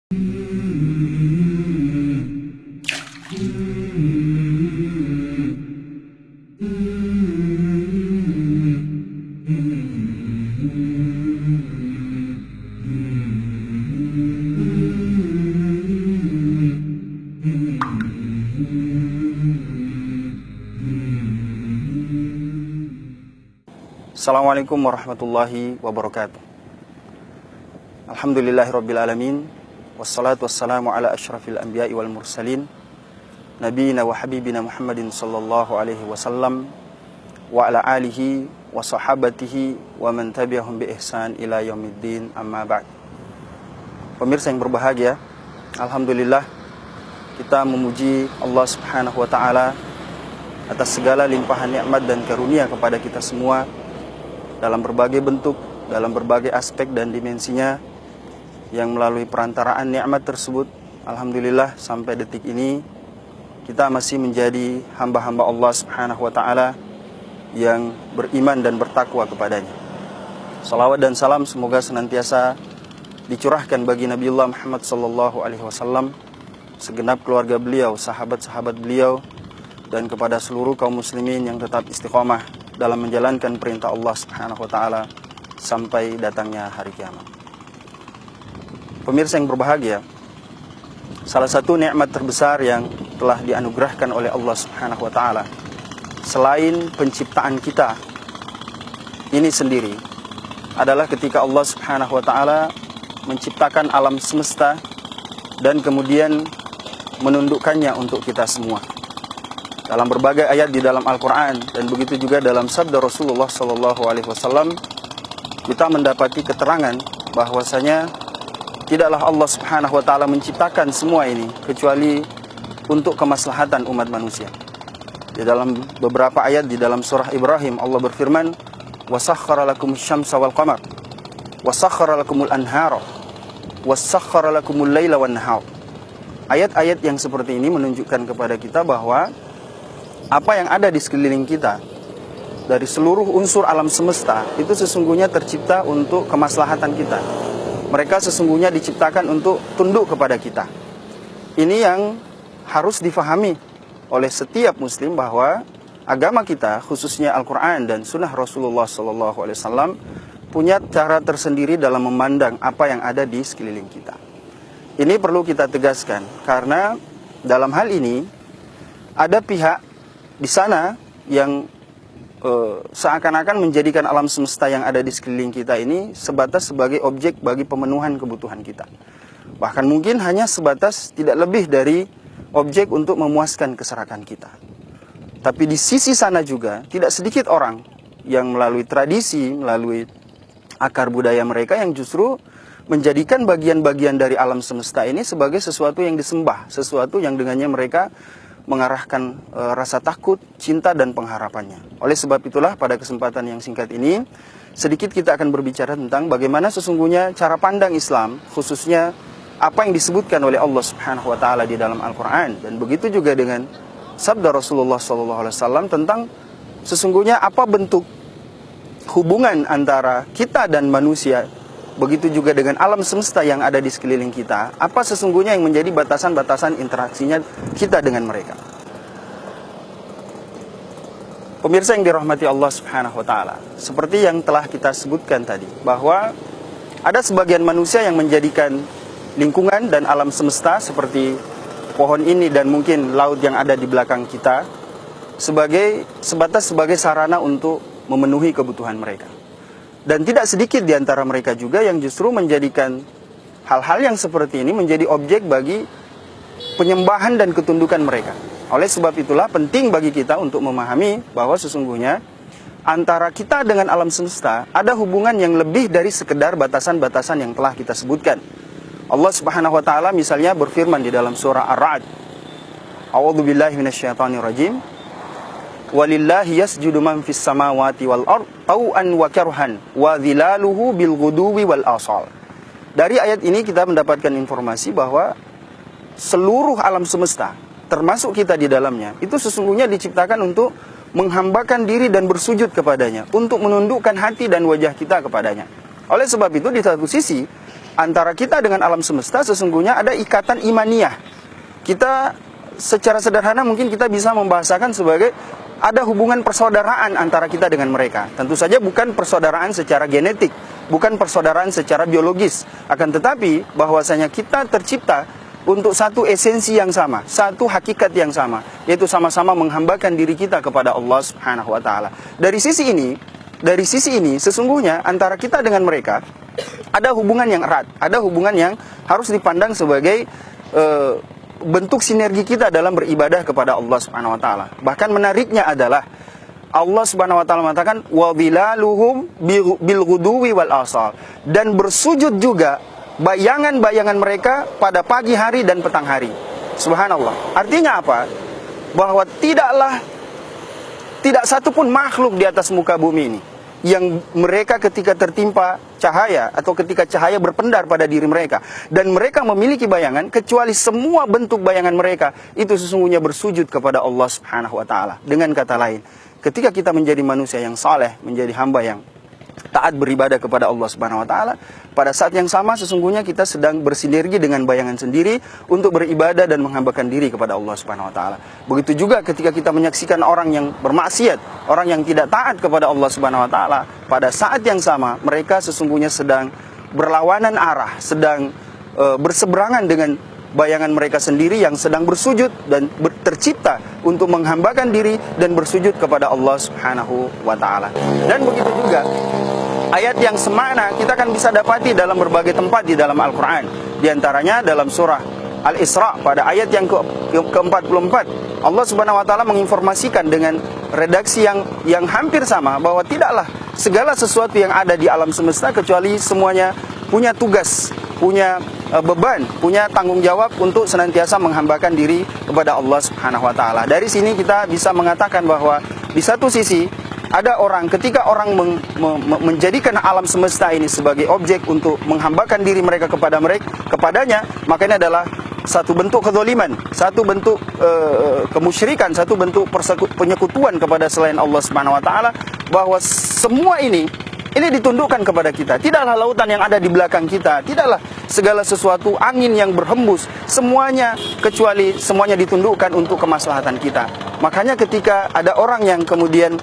Assalamualaikum warahmatullahi wabarakatuh. Alhamdulillahirrabbilalamin. Wassalatu wassalamu ala ashrafil anbiya'i wal mursalin, nabiyina wa habibina Muhammadin sallallahu alaihi wasallam, wa ala alihi wa sahabatihi wa man tabi'ahum bi ihsan ila yaumiddin, amma ba'd. Pemirsa yang berbahagia, alhamdulillah kita memuji Allah Subhanahu wa taala atas segala limpahan nikmat dan karunia kepada kita semua dalam berbagai bentuk, dalam berbagai aspek dan dimensinya, yang melalui perantaraan nikmat tersebut, alhamdulillah sampai detik ini kita masih menjadi hamba-hamba Allah Subhanahu wa taala yang beriman dan bertakwa kepadanya. Salawat dan salam semoga senantiasa dicurahkan bagi Nabiullah Muhammad sallallahu alaihi wasallam, segenap keluarga beliau, sahabat-sahabat beliau, dan kepada seluruh kaum muslimin yang tetap istiqomah dalam menjalankan perintah Allah Subhanahu wa taala sampai datangnya hari kiamat. Pemirsa yang berbahagia, salah satu nikmat terbesar yang telah dianugerahkan oleh Allah Subhanahu wa taala selain penciptaan kita ini sendiri adalah ketika Allah Subhanahu wa taala menciptakan alam semesta dan kemudian menundukkannya untuk kita semua. Dalam berbagai ayat di dalam Al-Quran dan begitu juga dalam sabda Rasulullah SAW, kita mendapati keterangan bahwasanya tidaklah Allah Subhanahu wa taala menciptakan semua ini kecuali untuk kemaslahatan umat manusia. Di dalam beberapa ayat di dalam surah Ibrahim, Allah berfirman, "Wasakhkhara lakumus syamsa wal qamar, wasakhkhara lakumul anhara, wasakhkhara lakumul laila wan nahar." Ayat-ayat yang seperti ini menunjukkan kepada kita bahwa apa yang ada di sekeliling kita dari seluruh unsur alam semesta itu sesungguhnya tercipta untuk kemaslahatan kita. Mereka sesungguhnya diciptakan untuk tunduk kepada kita. Ini yang harus difahami oleh setiap muslim, bahwa agama kita, khususnya Al-Quran dan Sunnah Rasulullah SAW, punya cara tersendiri dalam memandang apa yang ada di sekeliling kita. Ini perlu kita tegaskan, karena dalam hal ini ada pihak di sana yang seakan-akan menjadikan alam semesta yang ada di sekeliling kita ini sebatas sebagai objek bagi pemenuhan kebutuhan kita. Bahkan mungkin hanya sebatas tidak lebih dari objek untuk memuaskan keserakan kita. Tapi di sisi sana juga tidak sedikit orang yang melalui tradisi, melalui akar budaya mereka yang justru menjadikan bagian-bagian dari alam semesta ini sebagai sesuatu yang disembah, sesuatu yang dengannya mereka mengarahkan rasa takut, cinta, dan pengharapannya. Oleh sebab itulah pada kesempatan yang singkat ini, sedikit kita akan berbicara tentang bagaimana sesungguhnya cara pandang Islam, khususnya apa yang disebutkan oleh Allah Subhanahu wa taala di dalam Al-Quran, dan begitu juga dengan sabda Rasulullah SAW tentang sesungguhnya apa bentuk hubungan antara kita dan manusia, begitu juga dengan alam semesta yang ada di sekeliling kita, apa sesungguhnya yang menjadi batasan-batasan interaksinya kita dengan mereka. Pemirsa yang dirahmati Allah Subhanahu wa taala, seperti yang telah kita sebutkan tadi, bahwa ada sebagian manusia yang menjadikan lingkungan dan alam semesta seperti pohon ini dan mungkin laut yang ada di belakang kita sebatas sebagai sarana untuk memenuhi kebutuhan mereka. Dan tidak sedikit di antara mereka juga yang justru menjadikan hal-hal yang seperti ini menjadi objek bagi penyembahan dan ketundukan mereka. Oleh sebab itulah penting bagi kita untuk memahami bahwa sesungguhnya antara kita dengan alam semesta ada hubungan yang lebih dari sekedar batasan-batasan yang telah kita sebutkan. Allah Subhanahu wa taala misalnya berfirman di dalam surah Ar-Ra'd, "A'udzubillahi minasyaitonirrajim. Walillahi yasjudu man fis samawati wal ard tau'an wa karhan wa dhilaluhu bil ghuduwi wal asal." Dari ayat ini kita mendapatkan informasi bahwa seluruh alam semesta, termasuk kita di dalamnya, itu sesungguhnya diciptakan untuk menghambakan diri dan bersujud kepadanya, untuk menundukkan hati dan wajah kita kepadanya. Oleh sebab itu di satu sisi antara kita dengan alam semesta sesungguhnya ada ikatan imaniyah. Kita secara sederhana mungkin kita bisa membahasakan sebagai ada hubungan persaudaraan antara kita dengan mereka. Tentu saja bukan persaudaraan secara genetik, bukan persaudaraan secara biologis, akan tetapi bahwasanya kita tercipta untuk satu esensi yang sama, satu hakikat yang sama, yaitu sama-sama menghambakan diri kita kepada Allah Subhanahu wa taala. Dari sisi ini sesungguhnya antara kita dengan mereka ada hubungan yang erat, ada hubungan yang harus dipandang sebagai bentuk sinergi kita dalam beribadah kepada Allah Subhanahu wa taala. Bahkan menariknya adalah Allah Subhanahu wa taala mengatakan wa bilaluhum bil ghuduwi wal asal, dan bersujud juga bayangan-bayangan mereka pada pagi hari dan petang hari. Subhanallah. Artinya apa? Bahwa tidak satu pun makhluk di atas muka bumi ini yang mereka ketika tertimpa cahaya atau ketika cahaya berpendar pada diri mereka dan mereka memiliki bayangan, kecuali semua bentuk bayangan mereka itu sesungguhnya bersujud kepada Allah Subhanahu wa taala. Dengan kata lain, ketika kita menjadi manusia yang saleh, menjadi hamba yang taat beribadah kepada Allah Subhanahu wa taala, pada saat yang sama sesungguhnya kita sedang bersinergi dengan bayangan sendiri untuk beribadah dan menghambakan diri kepada Allah Subhanahu wa taala. Begitu juga ketika kita menyaksikan orang yang bermaksiat, orang yang tidak taat kepada Allah Subhanahu wa taala, pada saat yang sama mereka sesungguhnya sedang berlawanan arah, sedang berseberangan dengan bayangan mereka sendiri yang sedang bersujud dan tercipta untuk menghambakan diri dan bersujud kepada Allah Subhanahu wa taala. Dan begitu juga ayat yang semakna kita akan bisa dapati dalam berbagai tempat di dalam Al-Quran. Di antaranya dalam surah Al-Isra pada ayat yang ke-44, Allah Subhanahu wa taala menginformasikan dengan redaksi yang hampir sama bahwa tidaklah segala sesuatu yang ada di alam semesta kecuali semuanya punya tugas, punya beban, punya tanggung jawab untuk senantiasa menghambakan diri kepada Allah Subhanahu wa taala. Dari sini kita bisa mengatakan bahwa di satu sisi ada orang, ketika orang menjadikan alam semesta ini sebagai objek untuk menghambakan diri mereka kepadanya, maka ini adalah satu bentuk kezaliman, satu bentuk kemusyrikan, satu bentuk penyekutuan kepada selain Allah Subhanahu wa taala, bahwa semua ini ditundukkan kepada kita. Tidaklah lautan yang ada di belakang kita, tidaklah segala sesuatu angin yang berhembus, semuanya kecuali semuanya ditundukkan untuk kemaslahatan kita. Makanya ketika ada orang yang kemudian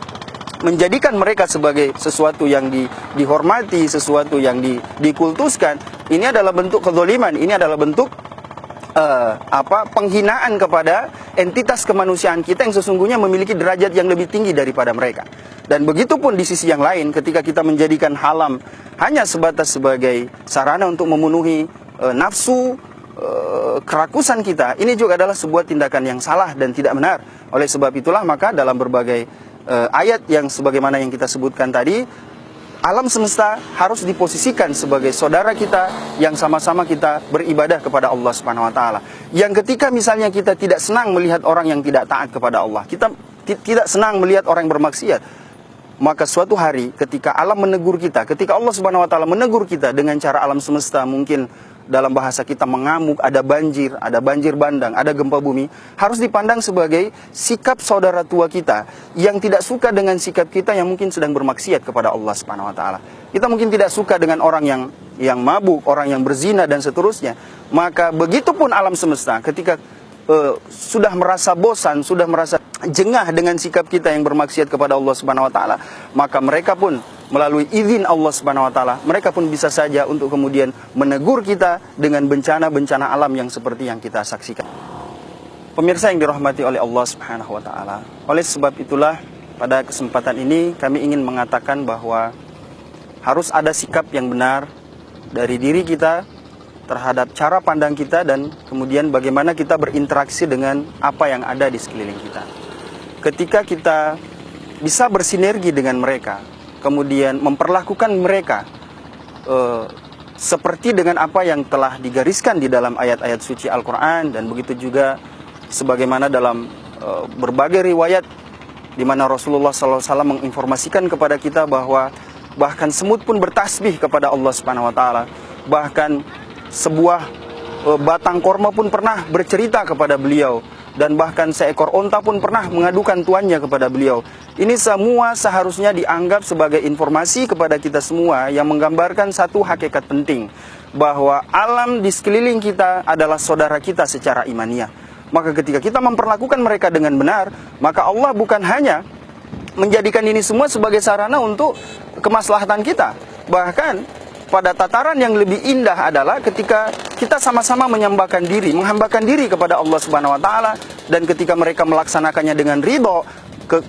menjadikan mereka sebagai sesuatu yang dihormati, sesuatu yang dikultuskan, ini adalah bentuk kezaliman, ini adalah bentuk penghinaan kepada entitas kemanusiaan kita yang sesungguhnya memiliki derajat yang lebih tinggi daripada mereka. Dan begitu pun di sisi yang lain, ketika kita menjadikan halam hanya sebatas sebagai sarana untuk memenuhi nafsu, kerakusan kita, ini juga adalah sebuah tindakan yang salah dan tidak benar. Oleh sebab itulah maka dalam berbagai ayat yang sebagaimana yang kita sebutkan tadi, alam semesta harus diposisikan sebagai saudara kita yang sama-sama kita beribadah kepada Allah Subhanahu wa taala. Yang ketika misalnya kita tidak senang melihat orang yang tidak taat kepada Allah, kita tidak senang melihat orang yang bermaksiat, maka suatu hari ketika alam menegur kita, ketika Allah Subhanahu wa taala menegur kita dengan cara alam semesta, mungkin dalam bahasa kita mengamuk, ada banjir bandang, ada gempa bumi, harus dipandang sebagai sikap saudara tua kita yang tidak suka dengan sikap kita yang mungkin sedang bermaksiat kepada Allah Subhanahu wa taala. Kita mungkin tidak suka dengan orang yang mabuk, orang yang berzina dan seterusnya. Maka begitupun alam semesta ketika sudah merasa bosan, sudah merasa jengah dengan sikap kita yang bermaksiat kepada Allah Subhanahu wa taala, maka mereka pun melalui izin Allah Subhanahu wa taala, mereka pun bisa saja untuk kemudian menegur kita dengan bencana-bencana alam yang seperti yang kita saksikan. Pemirsa yang dirahmati oleh Allah Subhanahu wa taala, oleh sebab itulah pada kesempatan ini kami ingin mengatakan bahwa harus ada sikap yang benar dari diri kita terhadap cara pandang kita dan kemudian bagaimana kita berinteraksi dengan apa yang ada di sekeliling kita. Ketika kita bisa bersinergi dengan mereka, kemudian memperlakukan mereka seperti dengan apa yang telah digariskan di dalam ayat-ayat suci Al-Quran, dan begitu juga sebagaimana dalam berbagai riwayat di mana Rasulullah SAW menginformasikan kepada kita bahwa bahkan semut pun bertasbih kepada Allah Subhanahu wa taala, bahkan sebuah batang korma pun pernah bercerita kepada beliau dan bahkan seekor onta pun pernah mengadukan tuannya kepada beliau. Ini semua seharusnya dianggap sebagai informasi kepada kita semua yang menggambarkan satu hakikat penting, bahwa alam di sekeliling kita adalah saudara kita secara imaniah. Maka ketika kita memperlakukan mereka dengan benar, maka Allah bukan hanya menjadikan ini semua sebagai sarana untuk kemaslahatan kita. Bahkan pada tataran yang lebih indah adalah ketika kita sama-sama menyembahkan diri, menghambakan diri kepada Allah Subhanahu wa taala, dan ketika mereka melaksanakannya dengan ridho,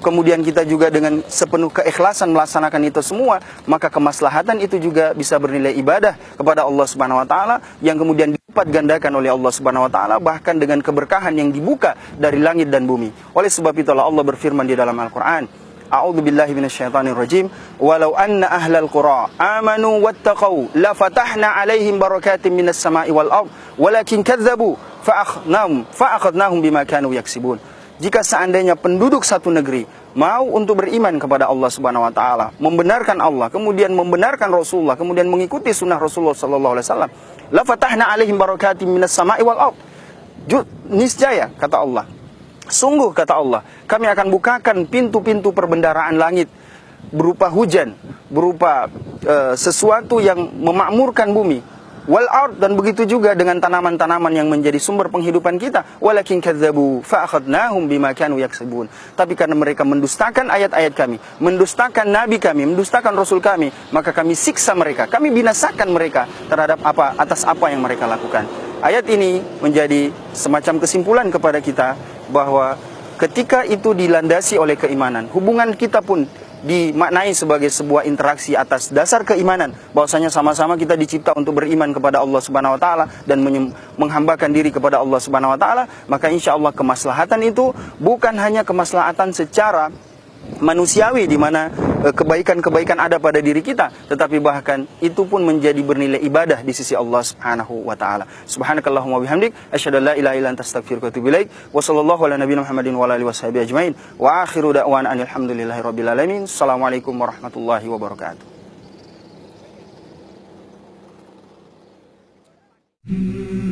kemudian kita juga dengan sepenuh keikhlasan melaksanakan itu semua, maka kemaslahatan itu juga bisa bernilai ibadah kepada Allah Subhanahu wa taala yang kemudian dilipat gandakan oleh Allah Subhanahu wa taala, bahkan dengan keberkahan yang dibuka dari langit dan bumi. Oleh sebab itulah Allah berfirman di dalam Al-Qur'an, A'udzu billahi minasyaitonir rajim. Walau anna ahlal qura amanu wattaqau la fatahna 'alaihim barakatim minas sama'i wal ard walakin kadzdzabu fa'akhadnahum bima kanu yaksibun. Jika seandainya penduduk satu negeri mau untuk beriman kepada Allah Subhanahu wa taala, membenarkan Allah, kemudian membenarkan Rasulullah, kemudian mengikuti sunnah Rasulullah sallallahu alaihi wasallam, la fatahna 'alaihim barakatim minas sama'i wal ard. Niscaya kata Allah, sungguh kata Allah, kami akan bukakan pintu-pintu perbendaharaan langit berupa hujan, berupa sesuatu yang memakmurkan bumi, wal ard, dan begitu juga dengan tanaman-tanaman yang menjadi sumber penghidupan kita. Walakin kadzdzabu fa'akhadnahum bima kanu yaksibun. Tapi karena mereka mendustakan ayat-ayat kami, mendustakan nabi kami, mendustakan rasul kami, maka kami siksa mereka, kami binasakan mereka terhadap atas apa yang mereka lakukan. Ayat ini menjadi semacam kesimpulan kepada kita bahwa ketika itu dilandasi oleh keimanan, hubungan kita pun dimaknai sebagai sebuah interaksi atas dasar keimanan, bahwasanya sama-sama kita dicipta untuk beriman kepada Allah Subhanahu wa taala dan menghambakan diri kepada Allah Subhanahu wa taala. Maka insya Allah kemaslahatan itu bukan hanya kemaslahatan secara manusiawi di mana kebaikan-kebaikan ada pada diri kita, tetapi bahkan itu pun menjadi bernilai ibadah di sisi Allah Subhanahu wa taala. Subhanakallahumma bihamdik asyhadu an la ilaha illa anta astaghfiruka wa atubu ilaik. Wa sallallahu ala nabiyina Muhammadin wa ala alihi washabihi ajmain. Wa akhiru da'wana alhamdulillahi rabbil alamin. Assalamualaikum warahmatullahi wabarakatuh. Mm-hmm.